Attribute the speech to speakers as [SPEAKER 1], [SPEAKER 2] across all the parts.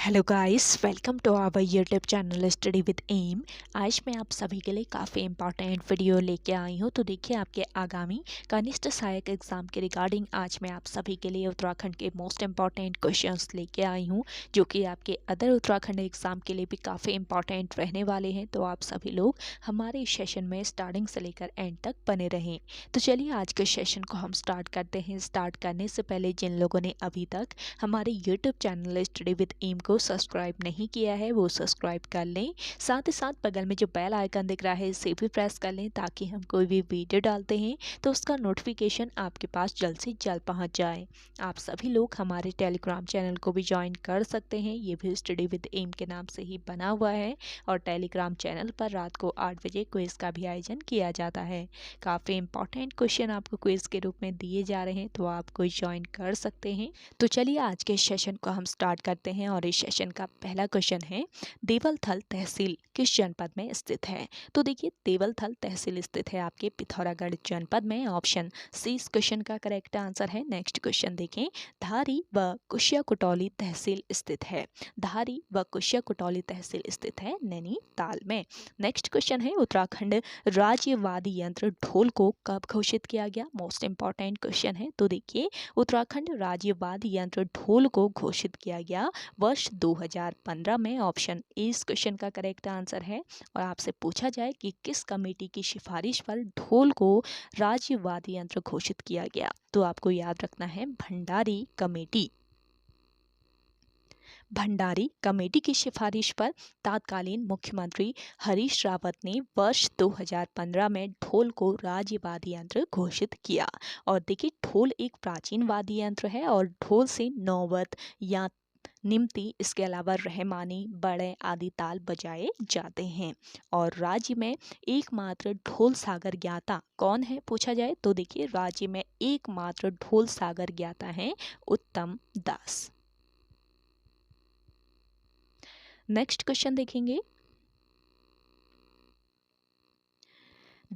[SPEAKER 1] Hello guys, welcome to our YouTube channel study with M. आज मैं आप सभी के लिए काफ़ी इंपॉर्टेंट वीडियो लेके आई हूँ। तो देखिए, आपके आगामी कनिष्ठ सहायक एग्जाम के रिगार्डिंग आज मैं आप सभी के लिए उत्तराखंड के मोस्ट इंपॉर्टेंट क्वेश्चंस लेके आई हूँ, जो कि आपके अदर उत्तराखंड एग्जाम के लिए भी काफ़ी इंपॉर्टेंट रहने वाले हैं। तो आप सभी लोग हमारे इस सेशन में स्टार्टिंग से लेकर एंड तक बने रहें। तो चलिए आज के सेशन को हम स्टार्ट करते हैं। स्टार्ट करने से पहले जिन लोगों ने अभी तक हमारे YouTube channel study with M को सब्सक्राइब नहीं किया है वो सब्सक्राइब कर लें। साथ ही साथ बगल में जो बेल आइकन दिख रहा है इसे भी प्रेस कर लें, ताकि हम कोई भी वीडियो डालते हैं तो उसका नोटिफिकेशन आपके पास जल्द से जल्द पहुंच जाए। आप सभी लोग हमारे टेलीग्राम चैनल को भी ज्वाइन कर सकते हैं। ये भी स्टडी विद एम के नाम से ही बना हुआ है और टेलीग्राम चैनल पर रात को 8 बजे क्विज का भी आयोजन किया जाता है। काफ़ी इंपॉर्टेंट क्वेश्चन आपको क्विज के रूप में दिए जा रहे हैं, तो आप कोई ज्वाइन कर सकते हैं। तो चलिए आज के सेशन को हम स्टार्ट करते हैं और इस सेशन का पहला क्वेश्चन है, देवलथल तहसील किस जनपद में स्थित है। तो देखिए, देवलथल तहसील स्थित है आपके पिथौरागढ़ जनपद में। ऑप्शन सी इस क्वेश्चन का करेक्ट आंसर है। नेक्स्ट क्वेश्चन देखें, धारी व कुशिया कुटौली तहसील स्थित है। धारी व कुशिया कुटौली तहसील स्थित है नैनीताल में। नेक्स्ट क्वेश्चन है, उत्तराखंड राज्य वाद्य यंत्र ढोल को कब घोषित किया गया। मोस्ट इंपॉर्टेंट क्वेश्चन है। तो देखिए, उत्तराखंड राज्य वाद्य यंत्र ढोल को घोषित किया गया वर्ष 2015 में। ऑप्शन ए इस क्वेश्चन का करेक्ट आंसर है। और आपसे पूछा जाए कि किस कमेटी की सिफारिश पर ढोल को राज्य वाद्य यंत्र घोषित किया गया, तो आपको याद रखना है भंडारी कमेटी। भंडारी कमेटी की सिफारिश पर तत्कालीन मुख्यमंत्री हरीश रावत ने वर्ष 2015 में ढोल को राज्य वाद्य यंत्र घोषित किया। और देखिए, ढोल एक प्राचीन वाद्य यंत्र है और ढोल से नौबत या निमती, इसके अलावा रहमानी, बड़े आदि ताल बजाए जाते हैं। और राज्य में एकमात्र ढोल सागर ज्ञाता कौन है पूछा जाए, तो देखिए, राज्य में एकमात्र ढोल सागर ज्ञाता है उत्तम दास। नेक्स्ट क्वेश्चन देखेंगे,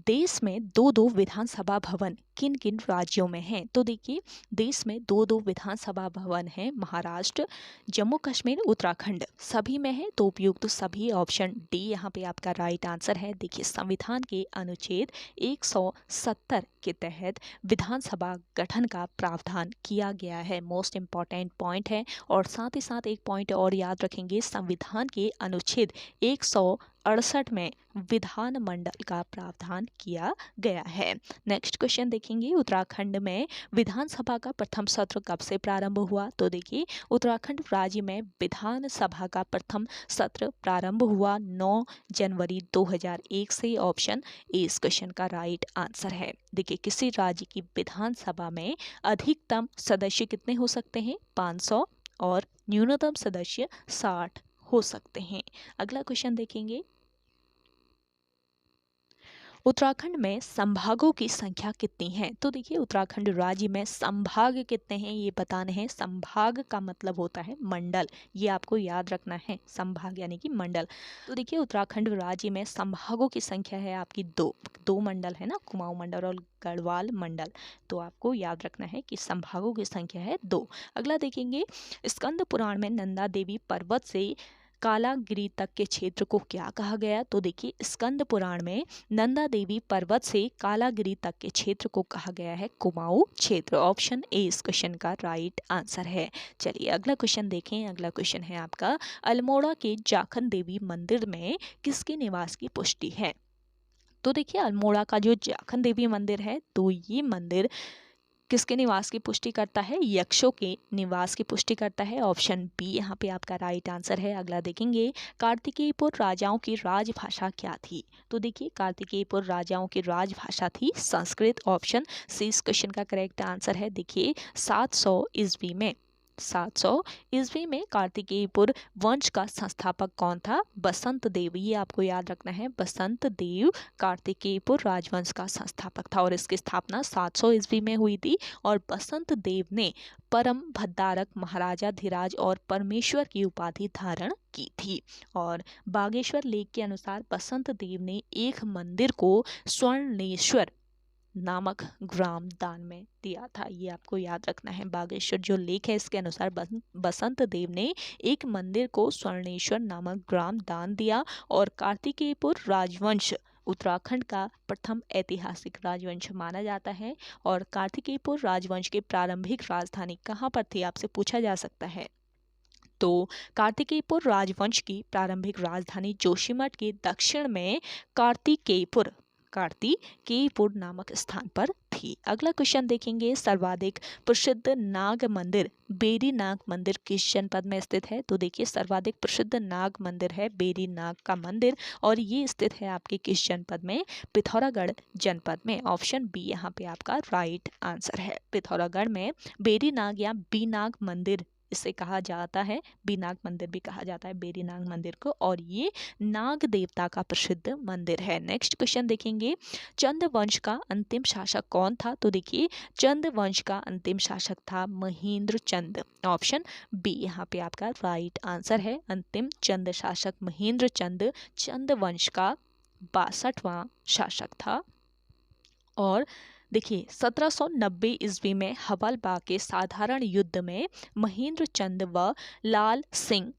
[SPEAKER 1] देश में दो दो विधानसभा भवन किन किन राज्यों में हैं। तो देखिए, देश में दो दो विधानसभा भवन हैं। महाराष्ट्र, जम्मू कश्मीर, उत्तराखंड सभी में है। तो उपयुक्त तो सभी ऑप्शन डी यहाँ पे आपका राइट आंसर है। देखिए, संविधान के अनुच्छेद 170 के तहत विधानसभा गठन का प्रावधान किया गया है। मोस्ट इंपॉर्टेंट पॉइंट है। और साथ ही साथ एक पॉइंट और याद रखेंगे, संविधान के अनुच्छेद 168 में विधानमंडल का प्रावधान किया गया है। नेक्स्ट क्वेश्चन देखेंगे, उत्तराखंड में विधानसभा का प्रथम सत्र कब से प्रारंभ हुआ। तो देखिए, उत्तराखंड राज्य में विधानसभा का प्रथम सत्र प्रारंभ हुआ 9 जनवरी 2001 से। ऑप्शन ए इस क्वेश्चन का राइट आंसर है। देखिए, किसी राज्य की विधानसभा में अधिकतम सदस्य कितने हो सकते हैं, 500, और न्यूनतम सदस्य 60 हो सकते हैं। अगला क्वेश्चन देखेंगे, उत्तराखंड में संभागों की संख्या कितनी है। तो देखिए, उत्तराखंड राज्य में संभाग कितने हैं ये बताने हैं। संभाग का मतलब होता है मंडल, ये आपको याद रखना है। संभाग यानी कि मंडल। तो देखिए, उत्तराखंड राज्य में संभागों की संख्या है आपकी दो मंडल है ना, कुमाऊं मंडल और गढ़वाल मंडल। तो आपको याद रखना है कि संभागों की संख्या है 2। अगला देखेंगे, स्कंद पुराण में नंदा देवी पर्वत से कालागिरी तक के क्षेत्र को क्या कहा गया। तो देखिए, स्कंद पुराण में नंदा देवी पर्वत से कालागिरी तक के क्षेत्र को कहा गया है कुमाऊं क्षेत्र। ऑप्शन ए इस क्वेश्चन का राइट आंसर है। चलिए अगला क्वेश्चन देखें। अगला क्वेश्चन है आपका, अल्मोड़ा के जाखन देवी मंदिर में किसके निवास की पुष्टि है। तो देखिए, अल्मोड़ा का जो जाखन देवी मंदिर है, तो ये मंदिर किसके निवास की पुष्टि करता है, यक्षों के निवास की पुष्टि करता है। ऑप्शन बी यहाँ पे आपका राइट आंसर है। अगला देखेंगे, कार्तिकेयपुर राजाओं की राजभाषा क्या थी। तो देखिए, कार्तिकेयपुर राजाओं की राजभाषा थी संस्कृत। ऑप्शन सी इस क्वेश्चन का करेक्ट आंसर है। देखिए, 700 ईस्वी में कार्तिकेयपुर वंश का संस्थापक कौन था, बसंत देव। ये आपको याद रखना है, बसंत देव कार्तिकेयपुर राजवंश का संस्थापक था और इसकी स्थापना 700 ईस्वी में हुई थी। और बसंत देव ने परम भद्दारक, महाराजा धीराज और परमेश्वर की उपाधि धारण की थी। और बागेश्वर लेख के अनुसार बसंत देव ने एक मंदिर को स्वर्णेश्वर नामक ग्राम दान में दिया था। ये आपको याद रखना है। बागेश्वर जो लेख है इसके अनुसार बसंत देव ने एक मंदिर को स्वर्णेश्वर नामक ग्राम दान दिया। और कार्तिकेयपुर राजवंश उत्तराखंड का प्रथम ऐतिहासिक राजवंश माना जाता है। और कार्तिकेयपुर राजवंश की प्रारंभिक राजधानी कहाँ पर थी, आपसे पूछा जा सकता है। तो कार्तिकेयपुर राजवंश की प्रारंभिक राजधानी जोशीमठ के दक्षिण में कार्तिकेयपुर नामक स्थान पर थी। अगला क्वेश्चन देखेंगे, सर्वाधिक प्रसिद्ध नाग मंदिर बेरी नाग मंदिर किस जनपद में स्थित है। तो देखिए सर्वाधिक प्रसिद्ध नाग मंदिर है बेरी नाग का मंदिर, और ये स्थित है आपके किस जनपद में, पिथौरागढ़ जनपद में। ऑप्शन बी यहाँ पे आपका राइट आंसर है। पिथौरागढ़ में बेरी नाग या बीनाग मंदिर इसे कहा जाता है, बीनाग मंदिर भी कहा जाता है बेरी नाग मंदिर को, और ये नाग देवता का प्रसिद्ध मंदिर है। नेक्स्ट क्वेश्चन देखेंगे, चंद वंश का अंतिम शासक कौन था। तो देखिए चंद वंश का अंतिम शासक था महेंद्र चंद। ऑप्शन बी यहाँ पे आपका राइट आंसर है। अंतिम चंद शासक महेंद्र चंद चंद वंश का 62वां शासक था। और देखिए 1790 ईस्वी में हवलबाग के साधारण युद्ध में महेंद्र चंद व लाल सिंह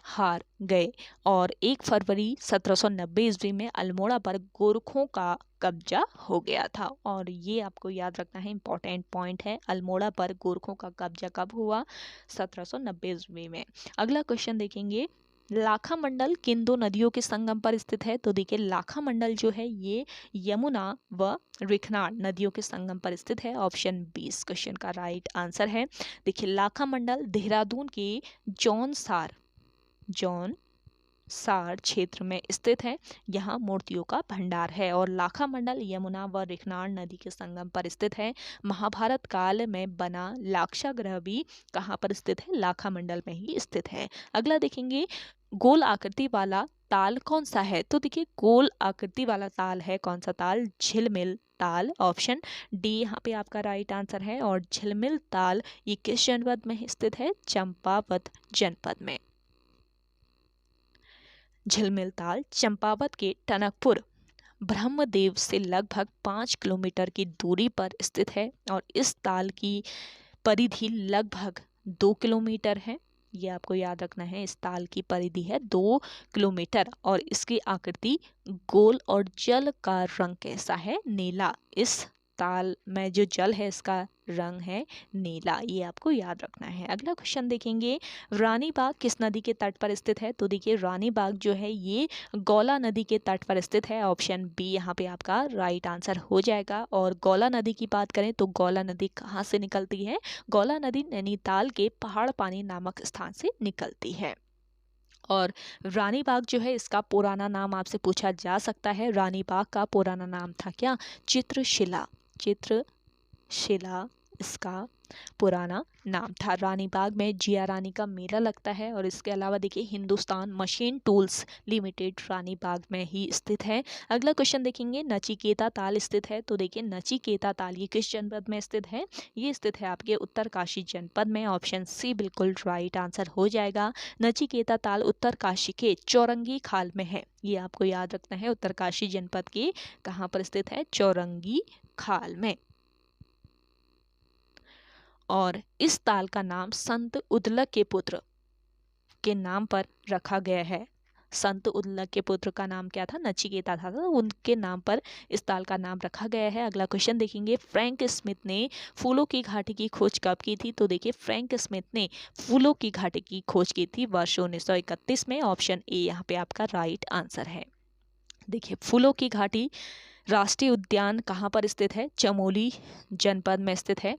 [SPEAKER 1] हार गए, और 1 फरवरी 1790 ईस्वी में अल्मोड़ा पर गोरखों का कब्जा हो गया था। और ये आपको याद रखना है, इंपॉर्टेंट पॉइंट है। अल्मोड़ा पर गोरखों का कब्जा कब हुआ, 1790 ईस्वी में। अगला क्वेश्चन देखेंगे, लाखा मंडल किन दो नदियों के संगम पर स्थित है। तो देखिए लाखा मंडल जो है ये यमुना व रिखनाड़ नदियों के संगम पर स्थित है। ऑप्शन बी इस क्वेश्चन का राइट आंसर है। देखिए लाखा मंडल देहरादून के जौन सार क्षेत्र में स्थित है। यहाँ मूर्तियों का भंडार है। और लाखा मंडल यमुना व रिखनाड़ नदी के संगम पर स्थित है। महाभारत काल में बना लाक्षागृह भी कहाँ पर स्थित है, लाखा मंडल में ही स्थित है। अगला देखेंगे, गोल आकृति वाला ताल कौन सा है। तो देखिए गोल आकृति वाला ताल है कौन सा ताल, झिलमिल ताल। ऑप्शन डी यहाँ पे आपका राइट आंसर है। और झिलमिल ताल ये किस जनपद में स्थित है, चंपावत जनपद में। झिलमिल ताल चंपावत के टनकपुर ब्रह्मदेव से लगभग 5 किलोमीटर की दूरी पर स्थित है। और इस ताल की परिधि लगभग 2 किलोमीटर है। ये आपको याद रखना है, इस ताल की परिधि है 2 किलोमीटर। और इसकी आकृति गोल और जल का रंग कैसा है, नीला। इस ताल में जो जल है इसका रंग है नीला, ये आपको याद रखना है। अगला क्वेश्चन देखेंगे, रानी बाग किस नदी के तट पर स्थित है। तो देखिए रानी बाग जो है ये गौला नदी के तट पर स्थित है। ऑप्शन बी यहाँ पे आपका राइट आंसर हो जाएगा। और गौला नदी की बात करें तो गौला नदी कहाँ से निकलती है, गौला नदी नैनीताल के पहाड़ पानी नामक स्थान से निकलती है। और रानी बाग जो है इसका पुराना नाम आपसे पूछा जा सकता है। रानी बाग का पुराना नाम था क्या, चित्रशिला इसका पुराना नाम था। रानी बाग में जिया रानी का मेला लगता है। और इसके अलावा देखिए हिंदुस्तान मशीन टूल्स लिमिटेड रानी बाग में ही स्थित है। अगला क्वेश्चन देखेंगे, नचिकेता ताल स्थित है। तो देखिए नचिकेता ताल ये किस जनपद में स्थित है, ये स्थित है आपके उत्तरकाशी जनपद में। ऑप्शन सी बिल्कुल राइट आंसर हो जाएगा। नचिकेता ताल उत्तरकाशी के चौरंगी खाल में है। ये आपको याद रखना है, उत्तरकाशी जनपद के कहाँ पर स्थित है, चौरंगी खाल में। और इस ताल का नाम संत उदलक के पुत्र के नाम पर रखा गया है। संत उदलक के पुत्र का नाम क्या था, नचिकेता था, तो उनके नाम पर इस ताल का नाम रखा गया है। अगला क्वेश्चन देखेंगे, फ्रैंक स्मिथ ने फूलों की घाटी की खोज कब की थी। तो देखिए फ्रैंक स्मिथ ने फूलों की घाटी की खोज की थी वर्ष 1931 में। ऑप्शन ए यहाँ पे आपका राइट आंसर है। देखिए फूलों की घाटी राष्ट्रीय उद्यान कहाँ पर स्थित है, चमोली जनपद में स्थित है।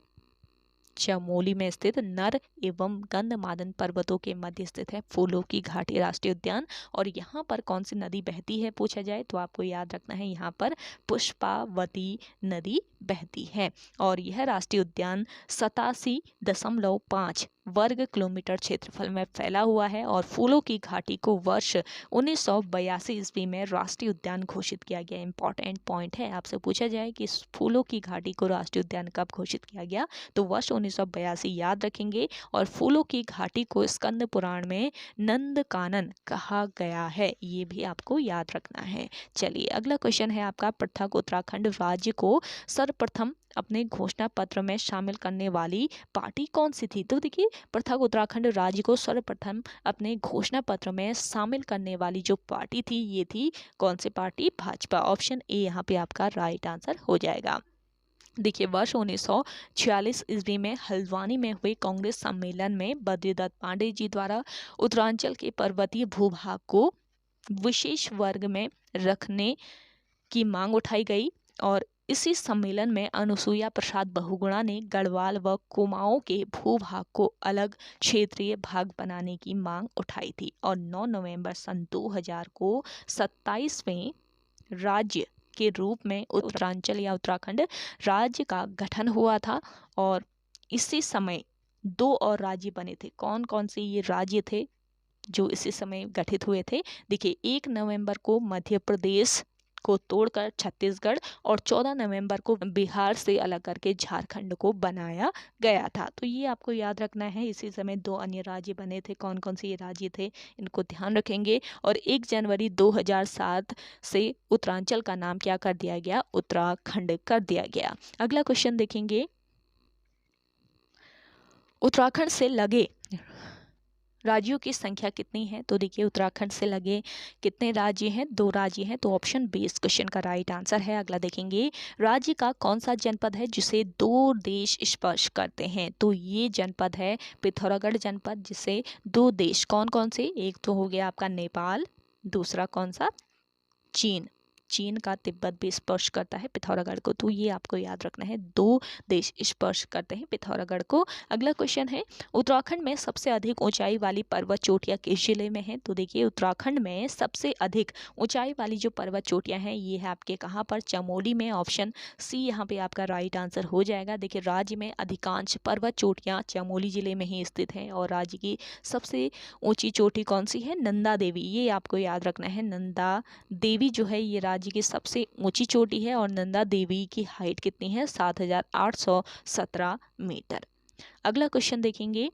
[SPEAKER 1] चमोली में स्थित नर एवं गंधमादन पर्वतों के मध्य स्थित है फूलों की घाटी राष्ट्रीय उद्यान। और यहाँ पर कौन सी नदी बहती है पूछा जाए तो आपको याद रखना है, यहाँ पर पुष्पावती नदी बहती है और यह राष्ट्रीय उद्यान 87.5 वर्ग किलोमीटर क्षेत्रफल में फैला हुआ है और फूलों की घाटी को वर्ष 1982 ईस्वी में राष्ट्रीय उद्यान घोषित किया गया। इंपॉर्टेंट पॉइंट है, आपसे पूछा जाए कि फूलों की घाटी को राष्ट्रीय उद्यान कब घोषित किया गया, तो वर्ष 1982 याद रखेंगे। और फूलों की घाटी को स्कंद पुराण में नंदकानन कहा गया है, ये भी आपको याद रखना है। चलिए अगला क्वेश्चन है आपका, पृथक उत्तराखंड राज्य को सर्वप्रथम अपने घोषणा पत्र में शामिल करने वाली पार्टी कौन सी थी। तो देखिए पृथक उत्तराखंड राज्य को सर्वप्रथम अपने घोषणा पत्र में शामिल करने वाली जो पार्टी थी, ये थी कौन सी पार्टी, भाजपा। ऑप्शन ए यहाँ पे आपका राइट आंसर हो जाएगा। देखिए वर्ष 1946 ईस्वी में हल्द्वानी में हुए कांग्रेस सम्मेलन में बद्रीदत्त पांडे जी द्वारा उत्तरांचल के पर्वतीय भूभाग को विशेष वर्ग में रखने की मांग उठाई गई और इसी सम्मेलन में अनुसुईया प्रसाद बहुगुणा ने गढ़वाल व कुमाऊं के भूभाग को अलग क्षेत्रीय भाग बनाने की मांग उठाई थी और 9 नवंबर सन 2000 को 27वें राज्य के रूप में उत्तरांचल या उत्तराखंड राज्य का गठन हुआ था। और इसी समय 2 और राज्य बने थे। कौन कौन से ये राज्य थे जो इसी समय गठित हुए थे? देखिए 1 नवंबर को मध्य प्रदेश को तोड़कर छत्तीसगढ़ और 14 नवंबर को बिहार से अलग करके झारखंड को बनाया गया था। तो ये आपको याद रखना है। इसी समय 2 अन्य राज्य बने थे। कौन कौन से ये राज्य थे, इनको ध्यान रखेंगे। और 1 जनवरी 2007 से उत्तरांचल का नाम क्या कर दिया गया, उत्तराखंड कर दिया गया। अगला क्वेश्चन देखेंगे, उत्तराखंड से लगे राज्यों की संख्या कितनी है। तो देखिए उत्तराखंड से लगे कितने राज्य हैं, 2 राज्य हैं। तो ऑप्शन बी इस क्वेश्चन का राइट आंसर है। अगला देखेंगे, राज्य का कौन सा जनपद है जिसे 2 देश स्पर्श करते हैं। तो ये जनपद है पिथौरागढ़ जनपद, जिसे 2 देश कौन कौन से, एक तो हो गया आपका नेपाल, दूसरा कौन सा, चीन का तिब्बत भी स्पर्श करता है पिथौरागढ़ को। तो ये आपको याद रखना है, 2 देश स्पर्श करते हैं पिथौरागढ़ को। अगला क्वेश्चन है, उत्तराखंड में सबसे अधिक ऊंचाई वाली पर्वत चोटियां किस जिले में है। तो देखिए उत्तराखंड में सबसे अधिक ऊंचाई वाली जो पर्वत चोटियां हैं ये है आपके कहाँ पर, चमोली में। ऑप्शन सी यहाँ पे आपका राइट आंसर हो जाएगा। देखिए राज्य में अधिकांश पर्वत चोटियां चमोली जिले में ही स्थित हैं और राज्य की सबसे ऊंची चोटी कौन सी है, नंदा देवी। ये आपको याद रखना है, नंदा देवी जो है ये राज्य की सबसे ऊंची चोटी है और नंदा देवी की हाइट कितनी है, 7817 मीटर। अगला क्वेश्चन देखेंगे,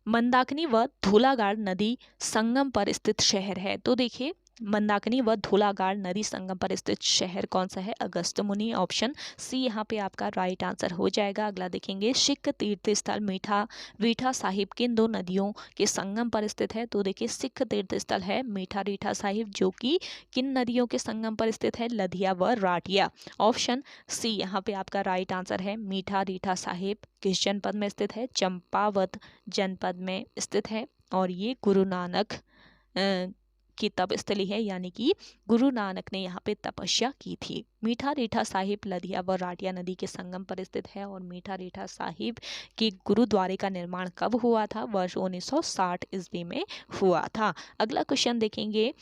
[SPEAKER 1] मंदाकिनी व धूलागाड़ नदी संगम पर स्थित शहर है। तो देखिए मंदाकिनी व धूलागाड़ नदी संगम पर स्थित शहर कौन सा है, अगस्त्यमुनि। ऑप्शन सी यहाँ पे आपका राइट आंसर हो जाएगा। अगला देखेंगे, सिख तीर्थ स्थल रीठा साहिब किन 2 नदियों के संगम पर स्थित है। तो देखिए सिख तीर्थ स्थल है रीठा साहिब, जो कि किन नदियों के संगम पर स्थित है, लधिया व राटिया। ऑप्शन सी यहाँ पे आपका राइट आंसर है। रीठा साहिब किस जनपद में स्थित है, चंपावत जनपद में स्थित है और ये गुरु नानक की तप स्थली है, यानी कि गुरु नानक ने यहाँ पे तपस्या की थी। रीठा साहिब लधिया व राटिया नदी के संगम पर स्थित है और रीठा साहिब के गुरुद्वारे का निर्माण कब हुआ था, वर्ष 1960 ईस्वी में हुआ था। अगला क्वेश्चन देखेंगे,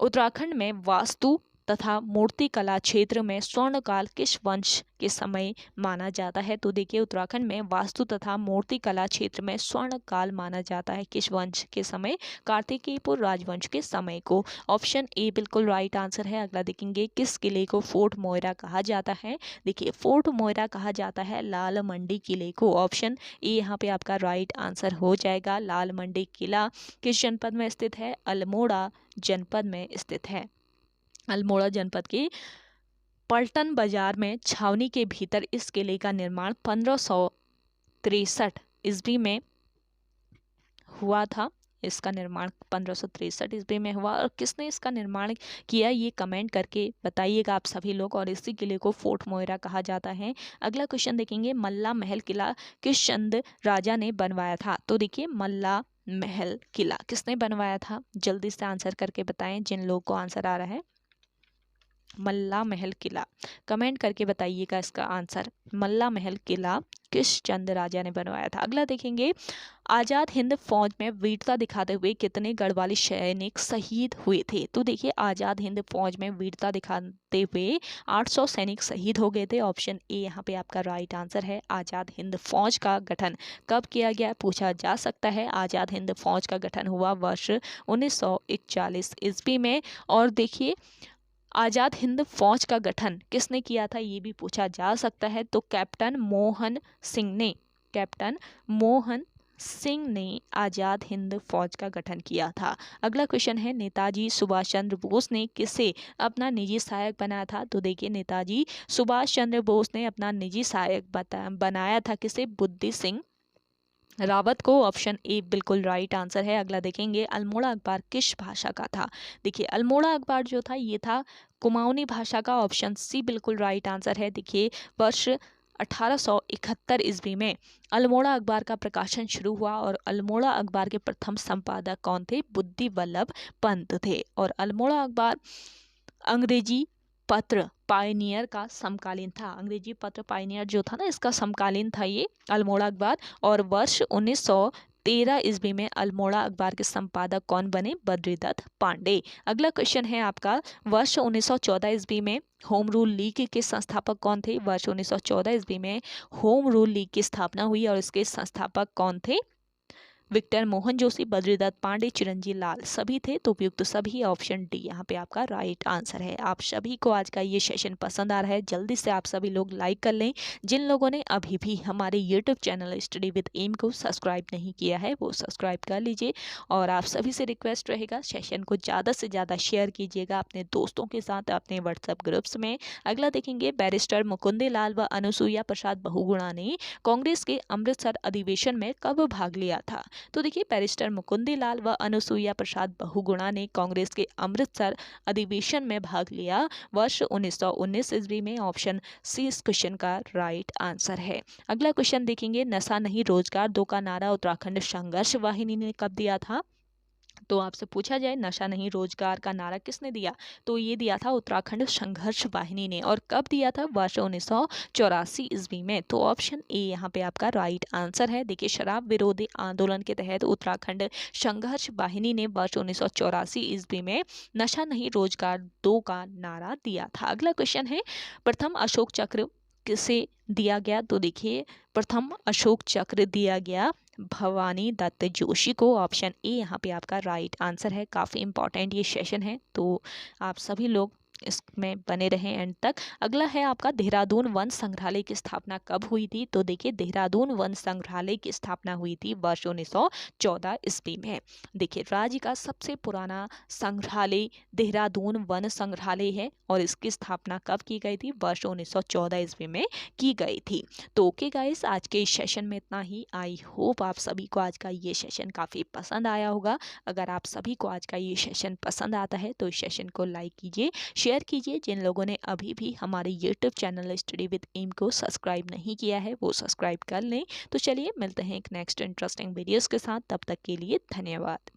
[SPEAKER 1] उत्तराखंड में वास्तु तथा मूर्तिकला क्षेत्र में स्वर्णकाल किस वंश के समय माना जाता है। तो देखिए उत्तराखंड में वास्तु तथा मूर्तिकला क्षेत्र में स्वर्णकाल माना जाता है किस वंश के समय, कार्तिकेयपुर राजवंश के समय को। ऑप्शन ए बिल्कुल राइट आंसर है। अगला देखेंगे, किस किले को फोर्ट मोयरा कहा जाता है। देखिए फोर्ट मोयरा कहा जाता है लाल मंडी किले को। ऑप्शन ए यहाँ पे आपका राइट आंसर हो जाएगा। लाल मंडी किला किस जनपद में स्थित है, अल्मोड़ा जनपद में स्थित है। अल्मोड़ा जनपद के पलटन बाजार में छावनी के भीतर इस किले का निर्माण 1563 ईस्वी में हुआ था। इसका निर्माण 1563 ईस्वी में हुआ और किसने इसका निर्माण किया ये कमेंट करके बताइएगा आप सभी लोग। और इसी किले को फोर्ट मोयरा कहा जाता है। अगला क्वेश्चन देखेंगे, मल्ला महल किला किस चंद राजा ने बनवाया था। तो देखिए मल्ला महल किला किसने बनवाया था, जल्दी से आंसर करके बताएं जिन लोगों को आंसर आ रहा है। मल्ला महल किला, कमेंट करके बताइएगा इसका आंसर। मल्ला महल किला किस चंद राजा ने बनवाया था। अगला देखेंगे, आज़ाद हिंद फौज में वीरता दिखाते हुए कितने गढ़वाली सैनिक शहीद हुए थे। तो देखिए, आज़ाद हिंद फौज में वीरता दिखाते हुए 800 सैनिक शहीद हो गए थे। ऑप्शन ए यहाँ पे आपका राइट आंसर है। आज़ाद हिंद फौज का गठन कब किया गया, पूछा जा सकता है। आज़ाद हिंद फौज का गठन हुआ वर्ष 1941 ईस्वी में। और देखिए, आज़ाद हिंद फौज का गठन किसने किया था, ये भी पूछा जा सकता है। तो कैप्टन मोहन सिंह ने आज़ाद हिंद फौज का गठन किया था। अगला क्वेश्चन है, नेताजी सुभाष चंद्र बोस ने किसे अपना निजी सहायक बनाया था। तो देखिए, नेताजी सुभाष चंद्र बोस ने अपना निजी सहायक बनाया था किसे, बुद्धि सिंह रावत को। ऑप्शन ए बिल्कुल राइट आंसर है। अगला देखेंगे, अल्मोड़ा अखबार किस भाषा का था। देखिए, अल्मोड़ा अखबार जो था ये था कुमाऊनी भाषा का। ऑप्शन सी बिल्कुल राइट आंसर है। देखिए, वर्ष 1871 ईस्वी में अल्मोड़ा अखबार का प्रकाशन शुरू हुआ और अल्मोड़ा अखबार के प्रथम संपादक कौन थे, बुद्धि वल्लभ पंत थे। और अल्मोड़ा अखबार अंग्रेजी पत्र पायनियर का समकालीन था। अंग्रेजी पत्र पायनियर जो था ना, इसका समकालीन था ये अल्मोड़ा अखबार। और वर्ष 1913 ईस्वी में अल्मोड़ा अखबार के संपादक कौन बने, बद्रीदत्त पांडे। अगला क्वेश्चन है आपका, वर्ष 1914 ईस्वी में होम रूल लीग के संस्थापक कौन थे। वर्ष 1914 ईस्वी में होम रूल लीग की स्थापना हुई और इसके संस्थापक कौन थे, विक्टर मोहन जोशी, बद्रीदत्त पांडे, चिरंजीव लाल सभी थे। तो उपयुक्त सभी, ऑप्शन डी यहाँ पे आपका राइट आंसर है। आप सभी को आज का ये सेशन पसंद आ रहा है, जल्दी से आप सभी लोग लाइक कर लें। जिन लोगों ने अभी भी हमारे YouTube channel study with M को सब्सक्राइब नहीं किया है वो सब्सक्राइब कर लीजिए। और आप सभी से रिक्वेस्ट रहेगा, सेशन को ज़्यादा से ज़्यादा शेयर कीजिएगा अपने दोस्तों के साथ, अपने व्हाट्सएप ग्रुप्स में। अगला देखेंगे, बैरिस्टर मुकुंदी लाल व अनुसुईया प्रसाद बहुगुणा ने कांग्रेस के अमृतसर अधिवेशन में कब भाग लिया था। तो देखिए, बैरिस्टर मुकुंदी लाल व अनुसुईया प्रसाद बहुगुणा ने कांग्रेस के अमृतसर अधिवेशन में भाग लिया वर्ष 1919 ईस्वी में। ऑप्शन सी इस क्वेश्चन का राइट आंसर है। अगला क्वेश्चन देखेंगे, नशा नहीं रोजगार दो का नारा उत्तराखंड संघर्ष वाहिनी ने कब दिया था। तो आपसे पूछा जाए, नशा नहीं रोजगार का नारा किसने दिया, तो ये दिया था उत्तराखंड संघर्ष वाहिनी ने। और कब दिया था, वर्ष 1984 ईस्वी में। तो ऑप्शन ए यहाँ पे आपका राइट आंसर है। देखिए, शराब विरोधी आंदोलन के तहत उत्तराखंड संघर्ष वाहिनी ने वर्ष 1984 ईस्वी में नशा नहीं रोजगार दो का नारा दिया था। अगला क्वेश्चन है, प्रथम अशोक चक्र किसे दिया गया। तो देखिए, प्रथम अशोक चक्र दिया गया भवानी दत्त जोशी को। ऑप्शन ए यहाँ पे आपका राइट आंसर है। काफ़ी इंपॉर्टेंट ये सेशन है, तो आप सभी लोग इसमें बने रहें एंड तक। अगला है आपका, देहरादून वन संग्रहालय की स्थापना कब हुई थी। तो देखिए, देहरादून वन संग्रहालय की स्थापना हुई थी वर्ष 1914 ईस्वी में। देखिए, राज्य का सबसे पुराना संग्रहालय देहरादून वन संग्रहालय है और इसकी स्थापना कब की गई थी, वर्ष 1914 ईस्वी में की गई थी। तो ओके गाइस, आज के इस सेशन में इतना ही। आई होप आप सभी को आज का ये सेशन काफ़ी पसंद आया होगा। अगर आप सभी को आज का ये सेशन पसंद आता है तो इस सेशन को लाइक कीजिए, शेयर कीजिए। जिन लोगों ने अभी भी हमारे YouTube channel study with M को सब्सक्राइब नहीं किया है वो सब्सक्राइब कर लें। तो चलिए, मिलते हैं एक नेक्स्ट इंटरेस्टिंग वीडियोज़ के साथ, तब तक के लिए धन्यवाद।